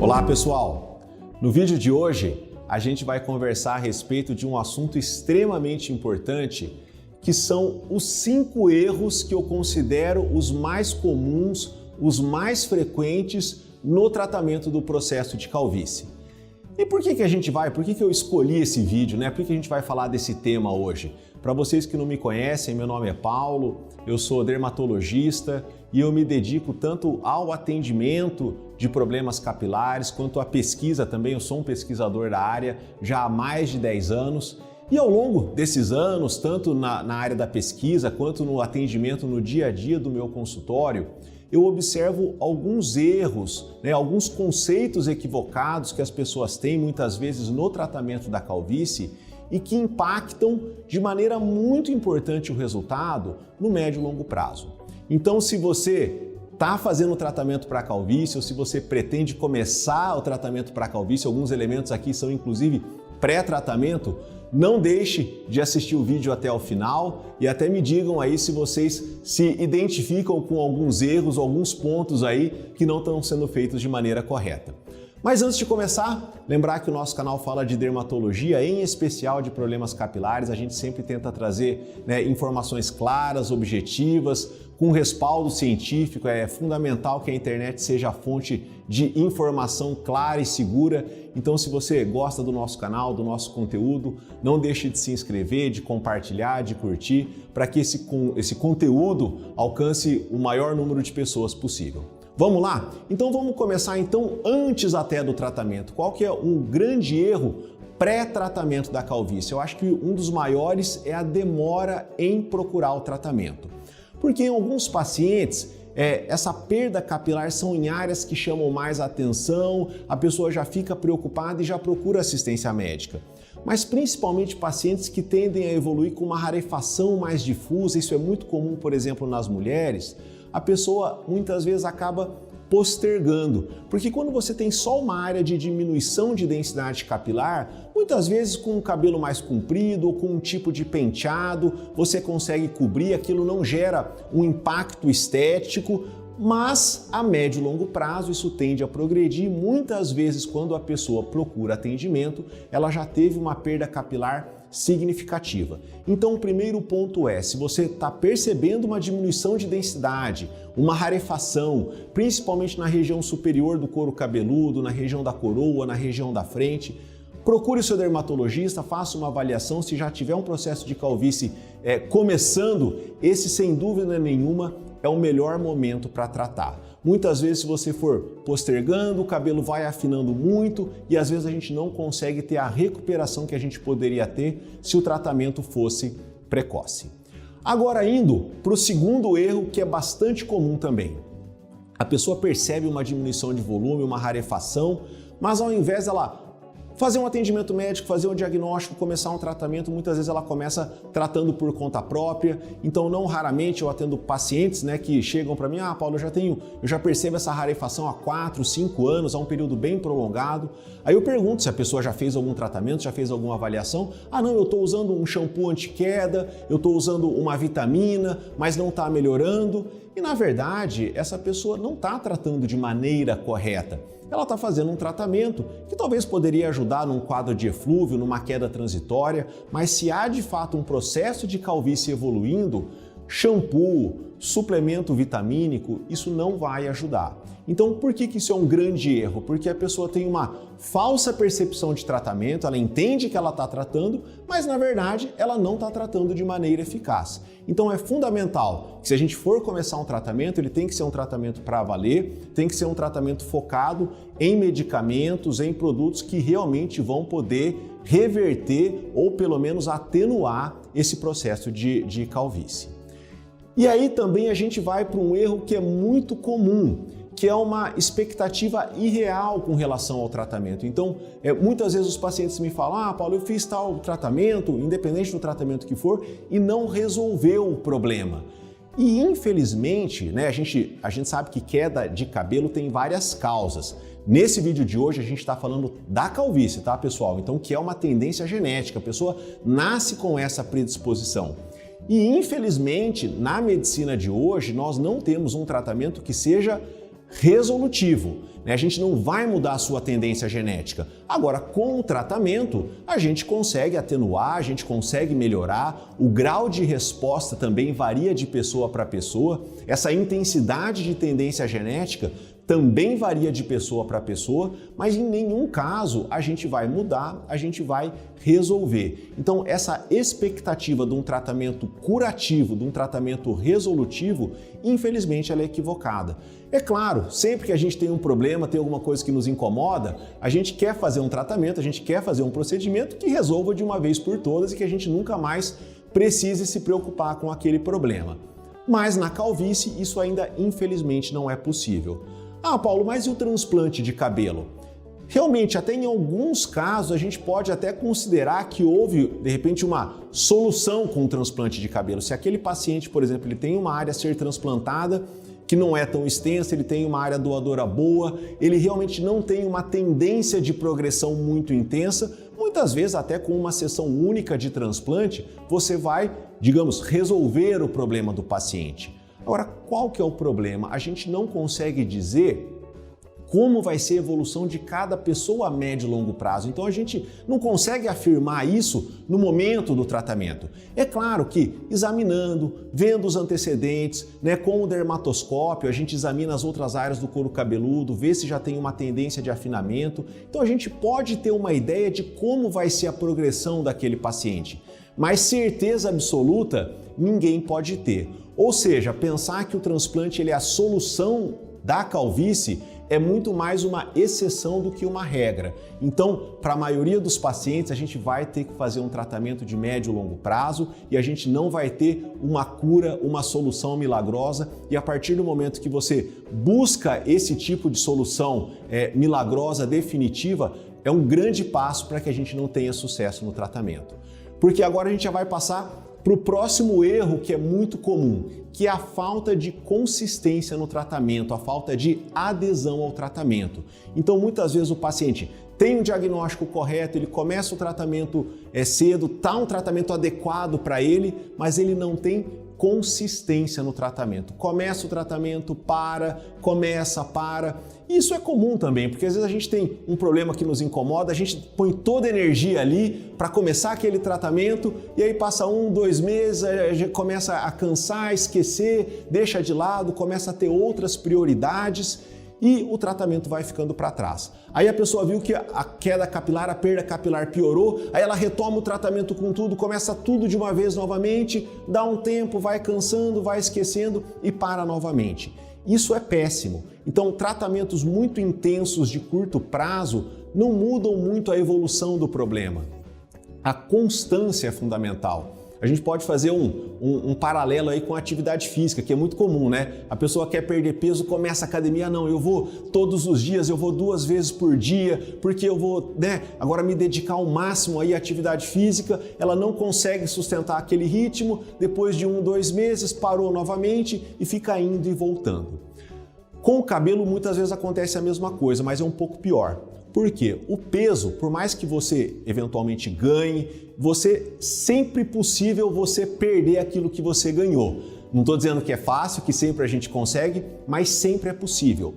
Olá pessoal! No vídeo de hoje a gente vai conversar a respeito de um assunto extremamente importante, que são os 5 erros que eu considero os mais comuns, os mais frequentes no tratamento do processo de calvície. E por que eu escolhi esse vídeo, né? Por que a gente vai falar desse tema hoje? Para vocês que não me conhecem, meu nome é Paulo, eu sou dermatologista e eu me dedico tanto ao atendimento de problemas capilares quanto à pesquisa também. Eu sou um pesquisador da área já há mais de 10 anos e ao longo desses anos, tanto na área da pesquisa quanto no atendimento no dia a dia do meu consultório, eu observo alguns erros, alguns conceitos equivocados que as pessoas têm muitas vezes no tratamento da calvície e que impactam de maneira muito importante o resultado no médio e longo prazo. Então, se você está fazendo o tratamento para calvície ou se você pretende começar o tratamento para calvície, alguns elementos aqui são inclusive pré-tratamento, não deixe de assistir o vídeo até o final e até me digam aí se vocês se identificam com alguns erros, alguns pontos aí que não estão sendo feitos de maneira correta. Mas antes de começar, lembrar que o nosso canal fala de dermatologia, em especial de problemas capilares. A gente sempre tenta trazer informações claras, objetivas, com respaldo científico. É fundamental que a internet seja a fonte de informação clara e segura. Então, se você gosta do nosso canal, do nosso conteúdo, não deixe de se inscrever, de compartilhar, de curtir, para que esse conteúdo alcance o maior número de pessoas possível. Vamos lá? Então vamos começar antes até do tratamento. Qual que é um grande erro pré-tratamento da calvície? Eu acho que um dos maiores é a demora em procurar o tratamento. Porque em alguns pacientes, essa perda capilar são em áreas que chamam mais atenção, a pessoa já fica preocupada e já procura assistência médica. Mas principalmente pacientes que tendem a evoluir com uma rarefação mais difusa, isso é muito comum, por exemplo, nas mulheres, a pessoa muitas vezes acaba postergando, porque quando você tem só uma área de diminuição de densidade capilar, muitas vezes com um cabelo mais comprido ou com um tipo de penteado, você consegue cobrir, aquilo não gera um impacto estético, mas a médio e longo prazo isso tende a progredir. Muitas vezes quando a pessoa procura atendimento, ela já teve uma perda capilar significativa. Então o primeiro ponto é, se você está percebendo uma diminuição de densidade, uma rarefação, principalmente na região superior do couro cabeludo, na região da coroa, na região da frente, procure o seu dermatologista, faça uma avaliação. Se já tiver um processo de calvície começando, esse sem dúvida nenhuma é o melhor momento para tratar. Muitas vezes, se você for postergando, o cabelo vai afinando muito e às vezes a gente não consegue ter a recuperação que a gente poderia ter se o tratamento fosse precoce. Agora, indo para o segundo erro, que é bastante comum também. A pessoa percebe uma diminuição de volume, uma rarefação, mas ao invés dela fazer um atendimento médico, fazer um diagnóstico, começar um tratamento, muitas vezes ela começa tratando por conta própria. Então, não raramente eu atendo pacientes que chegam para mim, Paulo, eu já percebo essa rarefação há 4, 5 anos, há um período bem prolongado. Aí eu pergunto se a pessoa já fez algum tratamento, já fez alguma avaliação. Não, eu estou usando um shampoo anti-queda, eu estou usando uma vitamina, mas não está melhorando. E na verdade, essa pessoa não está tratando de maneira correta. Ela está fazendo um tratamento que talvez poderia ajudar num quadro de eflúvio, numa queda transitória, mas se há de fato um processo de calvície evoluindo, shampoo, suplemento vitamínico, isso não vai ajudar. Então, por que isso é um grande erro? Porque a pessoa tem uma falsa percepção de tratamento, ela entende que ela está tratando, mas na verdade ela não está tratando de maneira eficaz. Então é fundamental que se a gente for começar um tratamento, ele tem que ser um tratamento para valer, tem que ser um tratamento focado em medicamentos, em produtos que realmente vão poder reverter ou pelo menos atenuar esse processo de calvície. E aí também a gente vai para um erro que é muito comum, que é uma expectativa irreal com relação ao tratamento. Então, muitas vezes os pacientes me falam, Paulo, eu fiz tal tratamento, independente do tratamento que for, e não resolveu o problema. E infelizmente, a gente sabe que queda de cabelo tem várias causas. Nesse vídeo de hoje a gente está falando da calvície, tá, pessoal? Então, que é uma tendência genética, a pessoa nasce com essa predisposição. E infelizmente, na medicina de hoje, nós não temos um tratamento que seja resolutivo. A gente não vai mudar a sua tendência genética. Agora, com o tratamento, a gente consegue atenuar, a gente consegue melhorar. O grau de resposta também varia de pessoa para pessoa. Essa intensidade de tendência genética também varia de pessoa para pessoa, mas em nenhum caso a gente vai mudar, a gente vai resolver. Então, essa expectativa de um tratamento curativo, de um tratamento resolutivo, infelizmente ela é equivocada. É claro, sempre que a gente tem um problema, tem alguma coisa que nos incomoda, a gente quer fazer um tratamento, a gente quer fazer um procedimento que resolva de uma vez por todas e que a gente nunca mais precise se preocupar com aquele problema. Mas na calvície isso ainda infelizmente não é possível. Ah, Paulo, mas e o transplante de cabelo? Realmente, até em alguns casos, a gente pode até considerar que houve, de repente, uma solução com o transplante de cabelo. Se aquele paciente, por exemplo, ele tem uma área a ser transplantada que não é tão extensa, ele tem uma área doadora boa, ele realmente não tem uma tendência de progressão muito intensa, muitas vezes até com uma sessão única de transplante, você vai, digamos, resolver o problema do paciente. Agora, qual que é o problema? A gente não consegue dizer como vai ser a evolução de cada pessoa a médio e longo prazo. Então a gente não consegue afirmar isso no momento do tratamento. É claro que examinando, vendo os antecedentes, com o dermatoscópio, a gente examina as outras áreas do couro cabeludo, vê se já tem uma tendência de afinamento. Então a gente pode ter uma ideia de como vai ser a progressão daquele paciente. Mas certeza absoluta ninguém pode ter. Ou seja, pensar que o transplante ele é a solução da calvície é muito mais uma exceção do que uma regra. Então, para a maioria dos pacientes, a gente vai ter que fazer um tratamento de médio e longo prazo e a gente não vai ter uma cura, uma solução milagrosa. E a partir do momento que você busca esse tipo de solução milagrosa, definitiva, é um grande passo para que a gente não tenha sucesso no tratamento. Porque agora a gente já vai passar para o próximo erro que é muito comum, que é a falta de consistência no tratamento, a falta de adesão ao tratamento. Então, muitas vezes o paciente tem um diagnóstico correto, ele começa o tratamento cedo, está um tratamento adequado para ele, mas ele não tem consistência no tratamento. Começa o tratamento, começa, para. Isso é comum também, porque às vezes a gente tem um problema que nos incomoda, a gente põe toda a energia ali para começar aquele tratamento e aí passa 1, 2 meses, a gente começa a cansar, esquecer, deixa de lado, começa a ter outras prioridades e o tratamento vai ficando para trás. Aí a pessoa viu que a queda capilar, a perda capilar piorou, aí ela retoma o tratamento com tudo, começa tudo de uma vez novamente, dá um tempo, vai cansando, vai esquecendo e para novamente. Isso é péssimo. Então, tratamentos muito intensos de curto prazo não mudam muito a evolução do problema. A constância é fundamental. A gente pode fazer um paralelo aí com a atividade física, que é muito comum, A pessoa quer perder peso, começa a academia, não, eu vou todos os dias, eu vou 2 vezes por dia, porque eu vou, agora me dedicar ao máximo aí à atividade física, ela não consegue sustentar aquele ritmo, depois de 1, 2 meses, parou novamente e fica indo e voltando. Com o cabelo, muitas vezes acontece a mesma coisa, mas é um pouco pior. Por quê? O peso, por mais que você eventualmente ganhe, sempre possível você perder aquilo que você ganhou. Não estou dizendo que é fácil, que sempre a gente consegue, mas sempre é possível.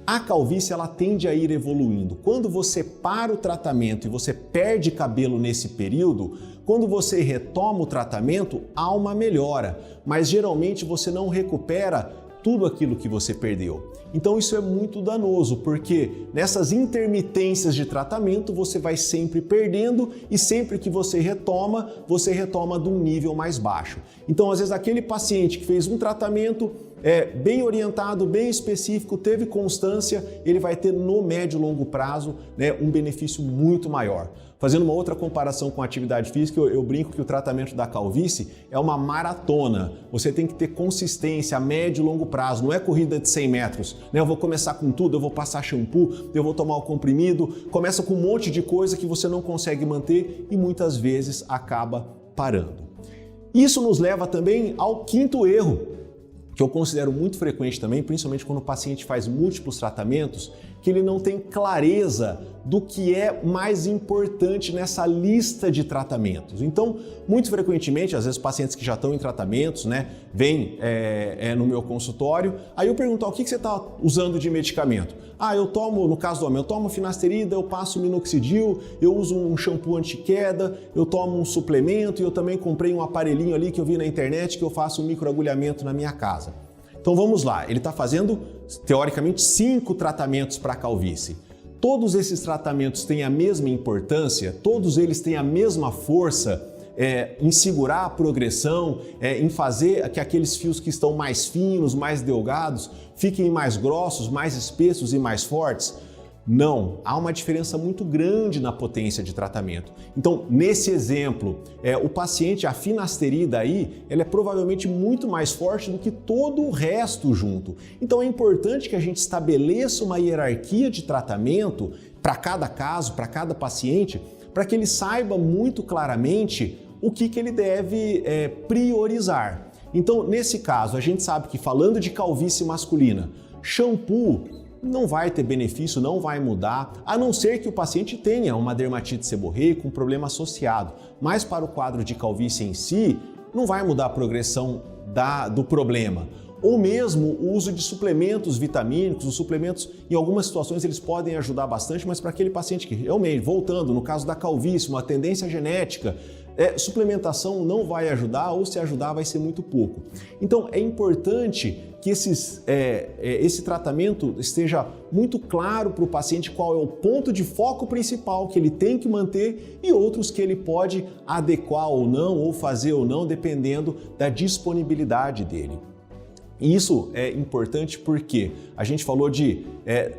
A calvície ela tende a ir evoluindo. Quando você para o tratamento e você perde cabelo nesse período, quando você retoma o tratamento, há uma melhora, mas geralmente você não recupera tudo aquilo que você perdeu. Então isso é muito danoso, porque nessas intermitências de tratamento você vai sempre perdendo e sempre que você retoma de um nível mais baixo. Então às vezes aquele paciente que fez um tratamento bem orientado, bem específico, teve constância, ele vai ter no médio e longo prazo um benefício muito maior. Fazendo uma outra comparação com a atividade física, eu brinco que o tratamento da calvície é uma maratona. Você tem que ter consistência a médio e longo prazo, não é corrida de 100 metros. Eu vou começar com tudo, eu vou passar shampoo, eu vou tomar o comprimido, começa com um monte de coisa que você não consegue manter e muitas vezes acaba parando. Isso nos leva também ao quinto erro, que eu considero muito frequente também, principalmente quando o paciente faz múltiplos tratamentos, que ele não tem clareza do que é mais importante nessa lista de tratamentos. Então, muito frequentemente, às vezes pacientes que já estão em tratamentos, né, vêm no meu consultório, aí eu pergunto, o que você está usando de medicamento? Eu tomo, no caso do homem, eu tomo finasterida, eu passo minoxidil, eu uso um shampoo anti-queda, eu tomo um suplemento e eu também comprei um aparelhinho ali que eu vi na internet que eu faço um microagulhamento na minha casa. Então vamos lá, ele está fazendo, teoricamente, 5 tratamentos para calvície. Todos esses tratamentos têm a mesma importância, todos eles têm a mesma força em segurar a progressão, em fazer que aqueles fios que estão mais finos, mais delgados, fiquem mais grossos, mais espessos e mais fortes? Não, há uma diferença muito grande na potência de tratamento. Então, nesse exemplo, o paciente, a finasterida aí, ela é provavelmente muito mais forte do que todo o resto junto. Então é importante que a gente estabeleça uma hierarquia de tratamento para cada caso, para cada paciente, para que ele saiba muito claramente o que ele deve priorizar. Então, nesse caso, a gente sabe que falando de calvície masculina, shampoo não vai ter benefício, não vai mudar, a não ser que o paciente tenha uma dermatite seborreica, um problema associado. Mas para o quadro de calvície em si, não vai mudar a progressão do problema. Ou mesmo o uso de suplementos vitamínicos, os suplementos, em algumas situações, eles podem ajudar bastante, mas para aquele paciente que realmente, voltando, no caso da calvície, uma tendência genética, suplementação não vai ajudar, ou se ajudar vai ser muito pouco. Então é importante que esse tratamento esteja muito claro para o paciente qual é o ponto de foco principal que ele tem que manter e outros que ele pode adequar ou não, ou fazer ou não, dependendo da disponibilidade dele. E isso é importante porque a gente falou de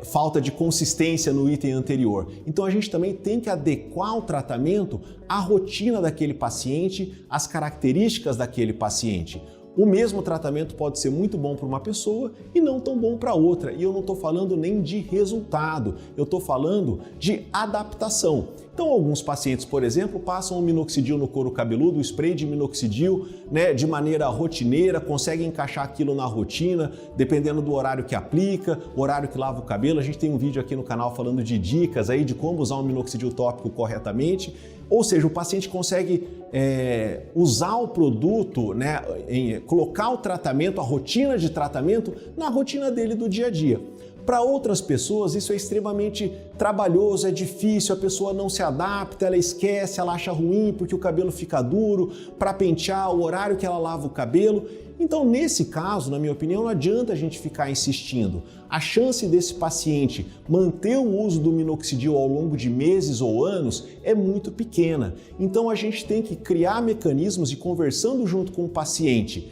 falta de consistência no item anterior. Então a gente também tem que adequar o tratamento à rotina daquele paciente, às características daquele paciente. O mesmo tratamento pode ser muito bom para uma pessoa e não tão bom para outra. E eu não estou falando nem de resultado, eu estou falando de adaptação. Então, alguns pacientes, por exemplo, passam o minoxidil no couro cabeludo, o spray de minoxidil, de maneira rotineira, conseguem encaixar aquilo na rotina, dependendo do horário que aplica, horário que lava o cabelo. A gente tem um vídeo aqui no canal falando de dicas aí de como usar um minoxidil tópico corretamente. Ou seja, o paciente consegue usar o produto, colocar o tratamento, a rotina de tratamento na rotina dele do dia a dia. Para outras pessoas isso é extremamente trabalhoso, é difícil, a pessoa não se adapta, ela esquece, ela acha ruim porque o cabelo fica duro, para pentear, o horário que ela lava o cabelo. Então, nesse caso, na minha opinião, não adianta a gente ficar insistindo. A chance desse paciente manter o uso do minoxidil ao longo de meses ou anos é muito pequena. Então, a gente tem que criar mecanismos e conversando junto com o paciente,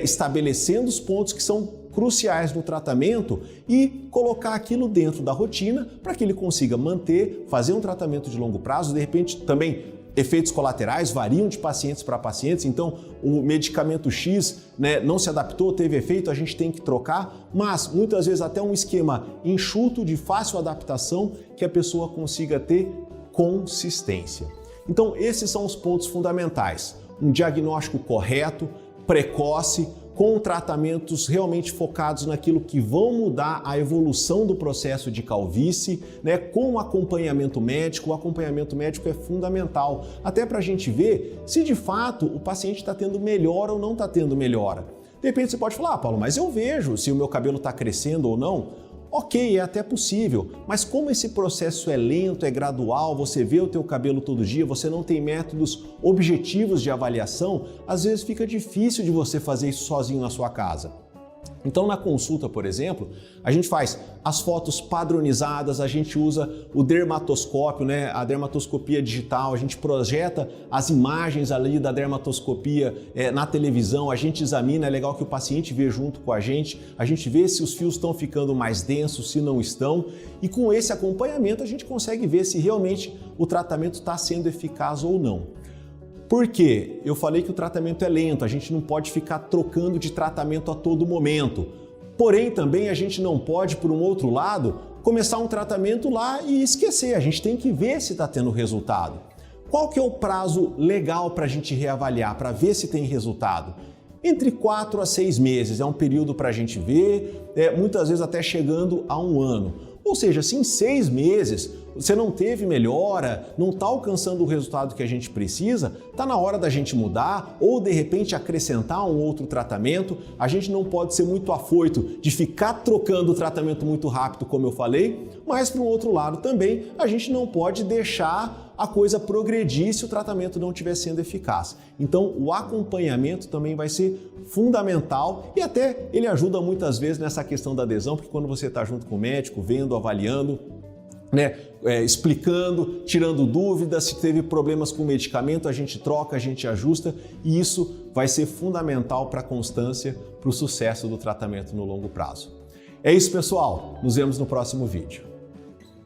estabelecendo os pontos que são cruciais no tratamento e colocar aquilo dentro da rotina para que ele consiga manter, fazer um tratamento de longo prazo. De repente, também efeitos colaterais variam de pacientes para pacientes, então o medicamento X não se adaptou, teve efeito, a gente tem que trocar, mas muitas vezes até um esquema enxuto de fácil adaptação que a pessoa consiga ter consistência. Então esses são os pontos fundamentais: um diagnóstico correto, precoce, com tratamentos realmente focados naquilo que vão mudar a evolução do processo de calvície, com acompanhamento médico. O acompanhamento médico é fundamental, até para a gente ver se de fato o paciente está tendo melhora ou não está tendo melhora. De repente você pode falar, Paulo, mas eu vejo se o meu cabelo está crescendo ou não. Ok, é até possível, mas como esse processo é lento, é gradual, você vê o teu cabelo todo dia, você não tem métodos objetivos de avaliação, às vezes fica difícil de você fazer isso sozinho na sua casa. Então, na consulta, por exemplo, a gente faz as fotos padronizadas, a gente usa o dermatoscópio, a dermatoscopia digital, a gente projeta as imagens ali da dermatoscopia na televisão, a gente examina, é legal que o paciente vê junto com a gente vê se os fios estão ficando mais densos, se não estão, e com esse acompanhamento a gente consegue ver se realmente o tratamento está sendo eficaz ou não. Por quê? Eu falei que o tratamento é lento, a gente não pode ficar trocando de tratamento a todo momento. Porém, também a gente não pode, por um outro lado, começar um tratamento lá e esquecer. A gente tem que ver se está tendo resultado. Qual que é o prazo legal para a gente reavaliar, para ver se tem resultado? Entre 4 a 6 meses é um período para a gente ver, muitas vezes até chegando a 1 ano. Ou seja, se em 6 meses você não teve melhora, não está alcançando o resultado que a gente precisa, está na hora da gente mudar ou de repente acrescentar um outro tratamento. A gente não pode ser muito afoito de ficar trocando o tratamento muito rápido, como eu falei, mas por um outro lado também a gente não pode deixar a coisa progredir se o tratamento não estiver sendo eficaz. Então o acompanhamento também vai ser fundamental e até ele ajuda muitas vezes nessa questão da adesão, porque quando você está junto com o médico, vendo, avaliando, explicando, tirando dúvidas, se teve problemas com o medicamento, a gente troca, a gente ajusta e isso vai ser fundamental para a constância, para o sucesso do tratamento no longo prazo. É isso, pessoal. Nos vemos no próximo vídeo.